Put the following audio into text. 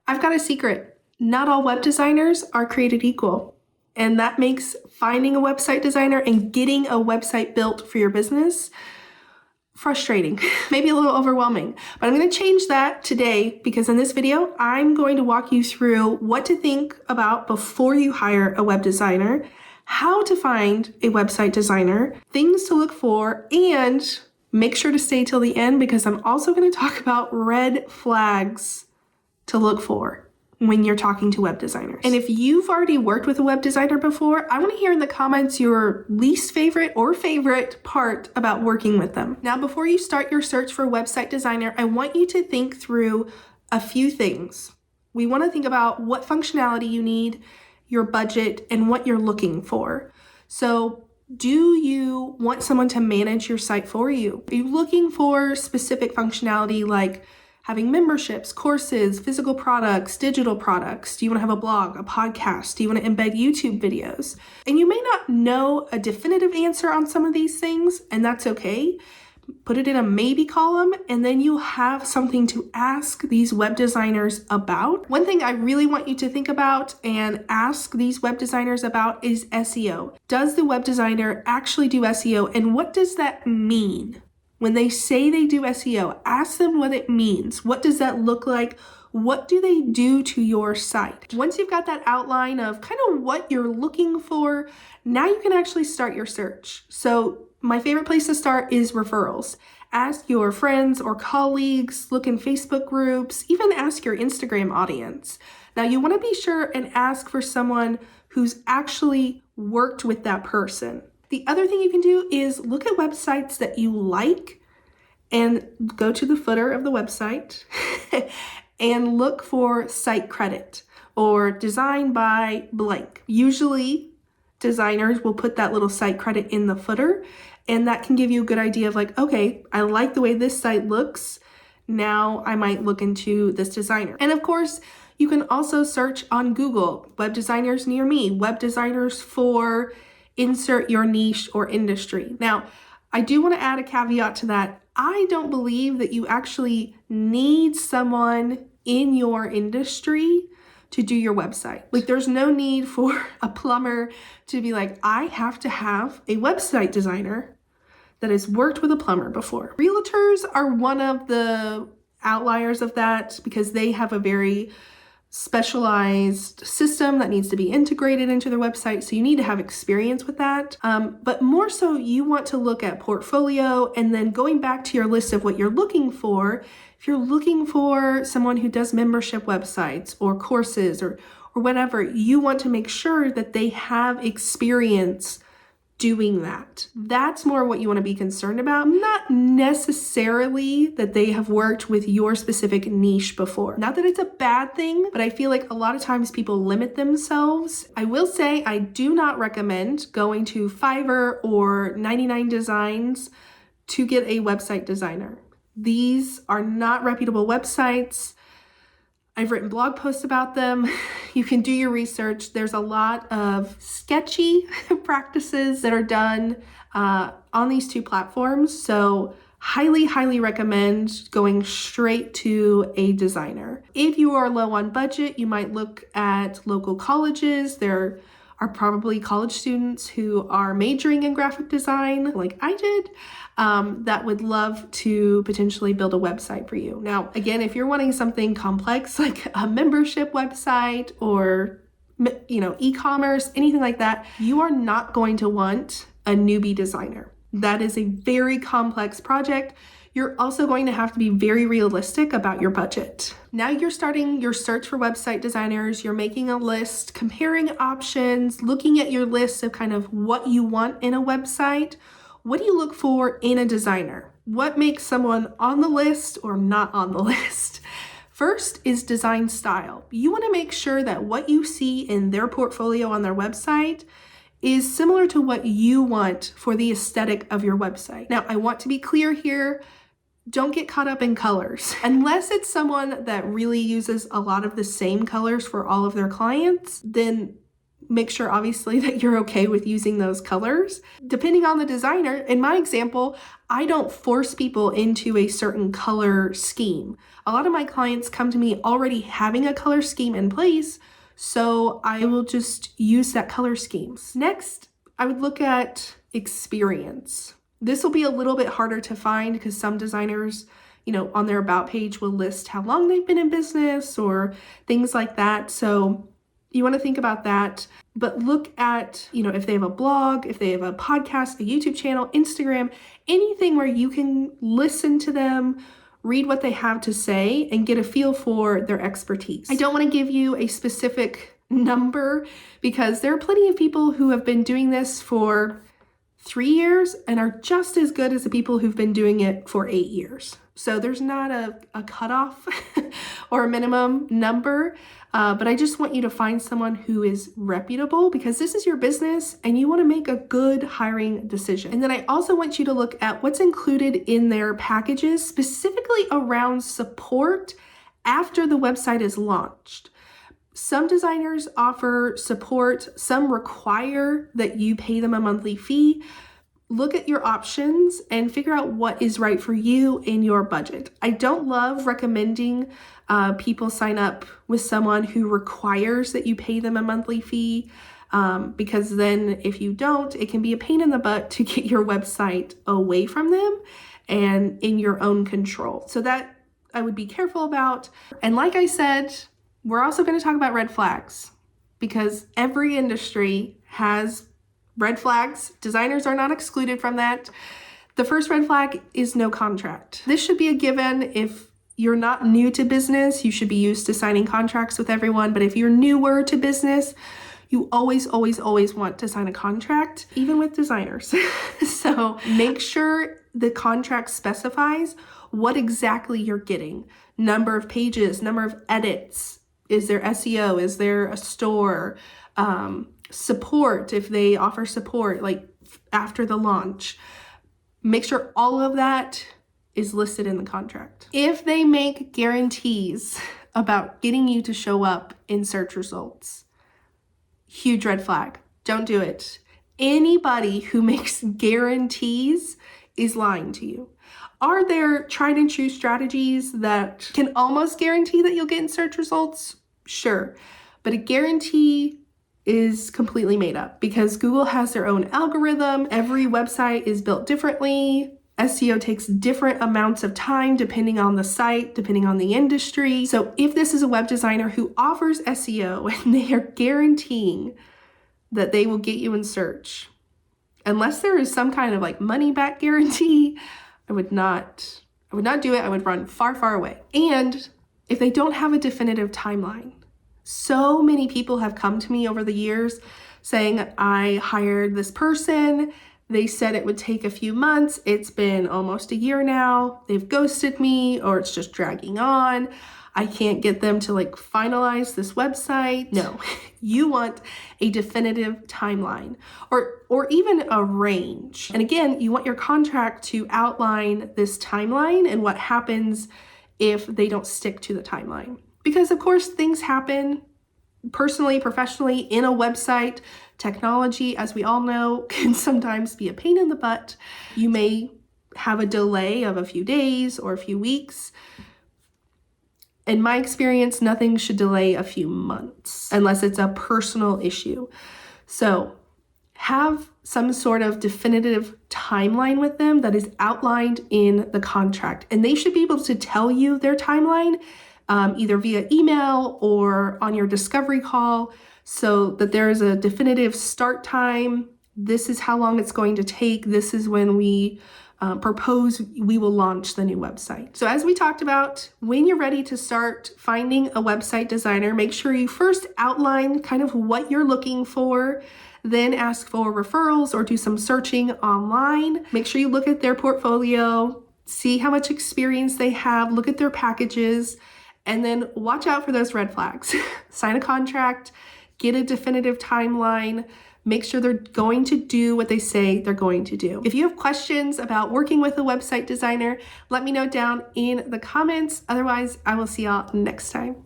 I've got a secret. Not all web designers are created equal. And that makes finding a website designer and getting a website built for your business frustrating, maybe a little overwhelming. But I'm going to change that today because in this video, I'm going to walk you through what to think about before you hire a web designer, how to find a website designer, things to look for, and make sure to stay till the end because I'm also going to talk about red flags to look for when you're talking to web designers. And if you've already worked with a web designer before, I want to hear in the comments your least favorite or favorite part about working with them. Now, before you start your search for a website designer, I want you to think through a few things. We want to think about what functionality you need, your budget, and what you're looking for. So, do you want someone to manage your site for you? Are you looking for specific functionality like having memberships, courses, physical products, digital products? Do you want to have a blog, a podcast? Do you want to embed YouTube videos? And you may not know a definitive answer on some of these things, and that's okay. Put it in a maybe column, and then you'll have something to ask these web designers about. One thing I really want you to think about and ask these web designers about is SEO. Does the web designer actually do SEO, and what does that mean? When they say they do SEO, ask them what it means. What does that look like? What do they do to your site? Once you've got that outline of kind of what you're looking for, now you can actually start your search. So my favorite place to start is referrals. Ask your friends or colleagues, look in Facebook groups, even ask your Instagram audience. Now you want to be sure and ask for someone who's actually worked with that person. The other thing you can do is look at websites that you like and go to the footer of the website and look for site credit or design by blank. Usually designers will put that little site credit in the footer, and that can give you a good idea of like, okay, I like the way this site looks. Now I might look into this designer. And of course, you can also search on Google, web designers near me, web designers for insert your niche or industry. Now, I do want to add a caveat to that. I don't believe that you actually need someone in your industry to do your website. Like, there's no need for a plumber to be like, I have to have a website designer that has worked with a plumber before. Realtors are one of the outliers of that because they have a very specialized system that needs to be integrated into their website. So you need to have experience with that. But more so, you want to look at portfolio and then going back to your list of what you're looking for. If you're looking for someone who does membership websites or courses or whatever, you want to make sure that they have experience doing that. That's more what you want to be concerned about, not necessarily that they have worked with your specific niche before. Not that it's a bad thing, but I feel like a lot of times people limit themselves. I will say I do not recommend going to Fiverr or 99 Designs to get a website designer. These are not reputable websites. I've written blog posts about them. You can do your research. There's a lot of sketchy practices that are done on these two platforms. So highly, highly recommend going straight to a designer. If you are low on budget, you might look at local colleges. There are probably college students who are majoring in graphic design, like I did, that would love to potentially build a website for you. Now, again, if you're wanting something complex like a membership website or e-commerce, anything like that, you are not going to want a newbie designer. That is a very complex project. You're also going to have to be very realistic about your budget. Now you're starting your search for website designers, you're making a list, comparing options, looking at your list of kind of what you want in a website. What do you look for in a designer? What makes someone on the list or not on the list? First is design style. You want to make sure that what you see in their portfolio on their website is similar to what you want for the aesthetic of your website. Now, I want to be clear here. Don't get caught up in colors. Unless it's someone that really uses a lot of the same colors for all of their clients, then Make sure obviously that you're okay with using those colors. Depending on the designer, in my example, I don't force people into a certain color scheme. A lot of my clients come to me already having a color scheme in place, so I will just use that color schemes. Next, I would look at experience. This will be a little bit harder to find because some designers, on their about page will list how long they've been in business or things like that. So you want to think about that, but look at, if they have a blog, if they have a podcast, a YouTube channel, Instagram, anything where you can listen to them, read what they have to say, and get a feel for their expertise. I don't want to give you a specific number because there are plenty of people who have been doing this for 3 years and are just as good as the people who've been doing it for 8 years. So there's not a cutoff or a minimum number, but I just want you to find someone who is reputable because this is your business and you want to make a good hiring decision. And then I also want you to look at what's included in their packages, specifically around support after the website is launched. Some designers offer support, some require that you pay them a monthly fee. Look at your options and figure out what is right for you in your budget. I don't love recommending people sign up with someone who requires that you pay them a monthly fee because then if you don't, it can be a pain in the butt to get your website away from them and in your own control. So that I would be careful about. And like I said, we're also going to talk about red flags because every industry has red flags. Designers are not excluded from that. The first red flag is no contract. This should be a given. If you're not new to business, you should be used to signing contracts with everyone. But if you're newer to business, you always want to sign a contract, even with designers. So make sure the contract specifies what exactly you're getting. Number of pages, number of edits. Is there SEO? Is there a store? Support, if they offer support like after the launch. Make sure all of that is listed in the contract. If they make guarantees about getting you to show up in search results, huge red flag. Don't do it. Anybody who makes guarantees is lying to you. Are there tried and true strategies that can almost guarantee that you'll get in search results? Sure, but a guarantee is completely made up because Google has their own algorithm. Every website is built differently. SEO takes different amounts of time depending on the site, depending on the industry. So if this is a web designer who offers SEO and they are guaranteeing that they will get you in search, unless there is some kind of like money back guarantee, I would not do it. I would run far away. And if they don't have a definitive timeline, so many people have come to me over the years saying, I hired this person. They said it would take a few months. It's been almost a year now. They've ghosted me or it's just dragging on. I can't get them to finalize this website. No, you want a definitive timeline or even a range. And again, you want your contract to outline this timeline and what happens if they don't stick to the timeline. Because of course things happen personally, professionally in a website. Technology, as we all know, can sometimes be a pain in the butt. You may have a delay of a few days or a few weeks. In my experience, nothing should delay a few months unless it's a personal issue. So have some sort of definitive timeline with them that is outlined in the contract. And they should be able to tell you their timeline either via email or on your discovery call so that there is a definitive start time. This is how long it's going to take. This is when we propose we will launch the new website. So as we talked about, when you're ready to start finding a website designer, make sure you first outline kind of what you're looking for, then ask for referrals or do some searching online. Make sure you look at their portfolio, see how much experience they have, look at their packages, and then watch out for those red flags. Sign a contract, get a definitive timeline, make sure they're going to do what they say they're going to do. If you have questions about working with a website designer, let me know down in the comments. Otherwise, I will see y'all next time.